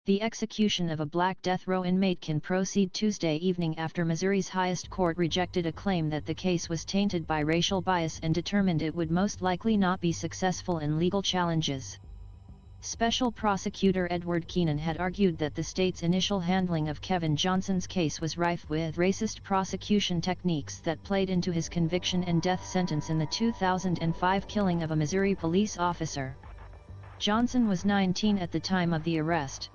The execution of a black death row inmate can proceed Tuesday evening after Missouri's highest court rejected a claim that the case was tainted by racial bias and determined it would most likely not be successful in legal challenges. Special Prosecutor Edward Keenan had argued that the state's initial handling of Kevin Johnson's case was rife with racist prosecution techniques that played into his conviction and death sentence in the 2005 killing of a Missouri police officer. Johnson was 19 at the time of the arrest.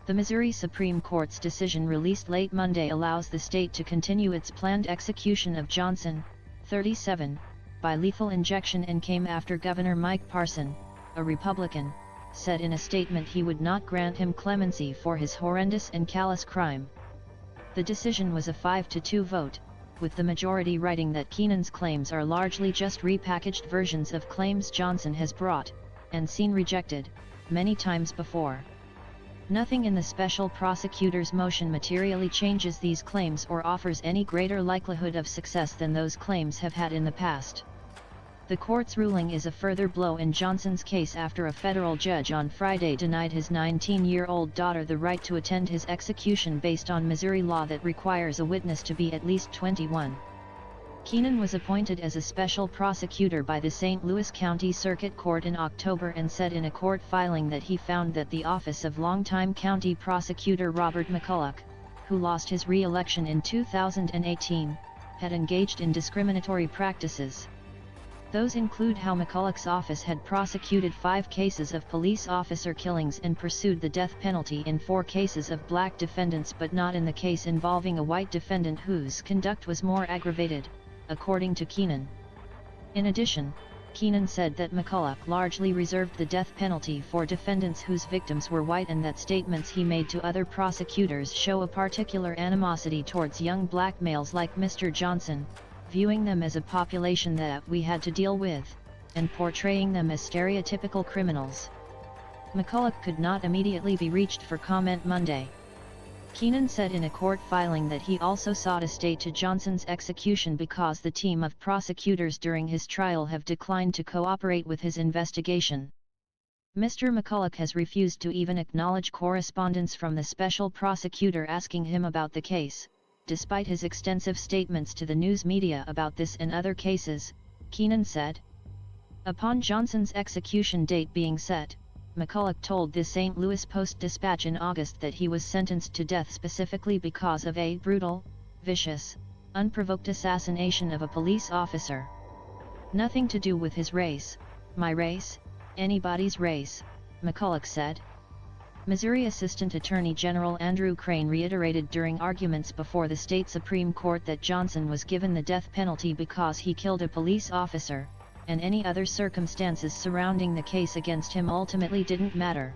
The Missouri Supreme Court's decision released late Monday allows the state to continue its planned execution of Johnson, 37, by lethal injection and came after Governor Mike Parson, a Republican, said in a statement he would not grant him clemency for his horrendous and callous crime. The decision was a 5-2 vote, with the majority writing that Keenan's claims are largely just repackaged versions of claims Johnson has brought, and seen rejected, many times before. Nothing in the special prosecutor's motion materially changes these claims or offers any greater likelihood of success than those claims have had in the past. The court's ruling is a further blow in Johnson's case after a federal judge on Friday denied his 19-year-old daughter the right to attend his execution based on Missouri law that requires a witness to be at least 21. Keenan was appointed as a special prosecutor by the St. Louis County Circuit Court in October and said in a court filing that he found that the office of longtime county prosecutor Robert McCulloch, who lost his re-election in 2018, had engaged in discriminatory practices. Those include how McCulloch's office had prosecuted 5 cases of police officer killings and pursued the death penalty in 4 cases of black defendants but not in the case involving a white defendant whose conduct was more aggravated, according to Keenan. In addition, Keenan said that McCulloch largely reserved the death penalty for defendants whose victims were white and that statements he made to other prosecutors show a particular animosity towards young black males like Mr. Johnson, viewing them as a population that we had to deal with, and portraying them as stereotypical criminals. McCulloch could not immediately be reached for comment Monday. Keenan said in a court filing that he also sought a stay to Johnson's execution because the team of prosecutors during his trial have declined to cooperate with his investigation. Mr. McCulloch has refused to even acknowledge correspondence from the special prosecutor asking him about the case, despite his extensive statements to the news media about this and other cases, Keenan said. Upon Johnson's execution date being set, McCulloch told the St. Louis Post-Dispatch in August that he was sentenced to death specifically because of a brutal, vicious, unprovoked assassination of a police officer. Nothing to do with his race, my race, anybody's race, McCulloch said. Missouri Assistant Attorney General Andrew Crane reiterated during arguments before the state Supreme Court that Johnson was given the death penalty because he killed a police officer, and any other circumstances surrounding the case against him ultimately didn't matter.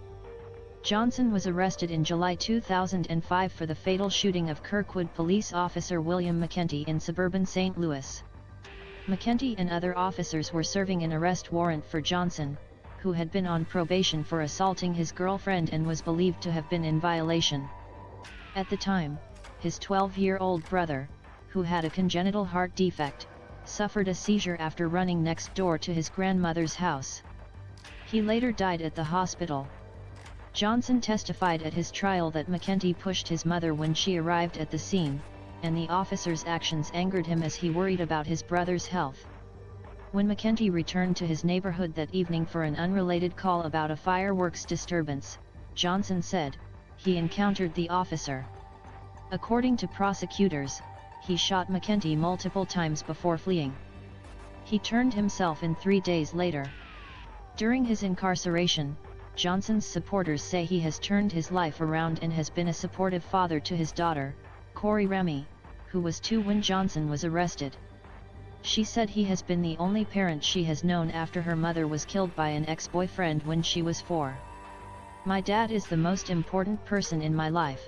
Johnson was arrested in July 2005 for the fatal shooting of Kirkwood police officer William McEntee in suburban St. Louis. McEntee and other officers were serving an arrest warrant for Johnson, who had been on probation for assaulting his girlfriend and was believed to have been in violation. At the time, his 12-year-old brother, who had a congenital heart defect, suffered a seizure after running next door to his grandmother's house. He later died at the hospital. Johnson testified at his trial that McEntee pushed his mother when she arrived at the scene, and the officer's actions angered him as he worried about his brother's health. When McEntee returned to his neighborhood that evening for an unrelated call about a fireworks disturbance, Johnson said, he encountered the officer. According to prosecutors, he shot McEntee multiple times before fleeing. He turned himself in 3 days later. During his incarceration, Johnson's supporters say he has turned his life around and has been a supportive father to his daughter, Corey Remy, who was 2 when Johnson was arrested. She said he has been the only parent she has known after her mother was killed by an ex-boyfriend when she was 4. My dad is the most important person in my life.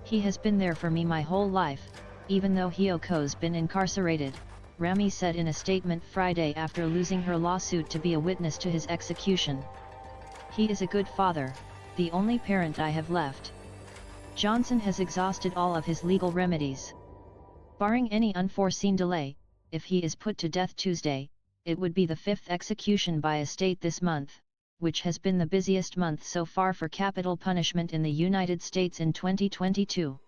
He has been there for me my whole life, even though Hyoko's been incarcerated, Remy said in a statement Friday after losing her lawsuit to be a witness to his execution. He is a good father, the only parent I have left. Johnson has exhausted all of his legal remedies. Barring any unforeseen delay, if he is put to death Tuesday, it would be the 5th execution by a state this month, which has been the busiest month so far for capital punishment in the United States in 2022.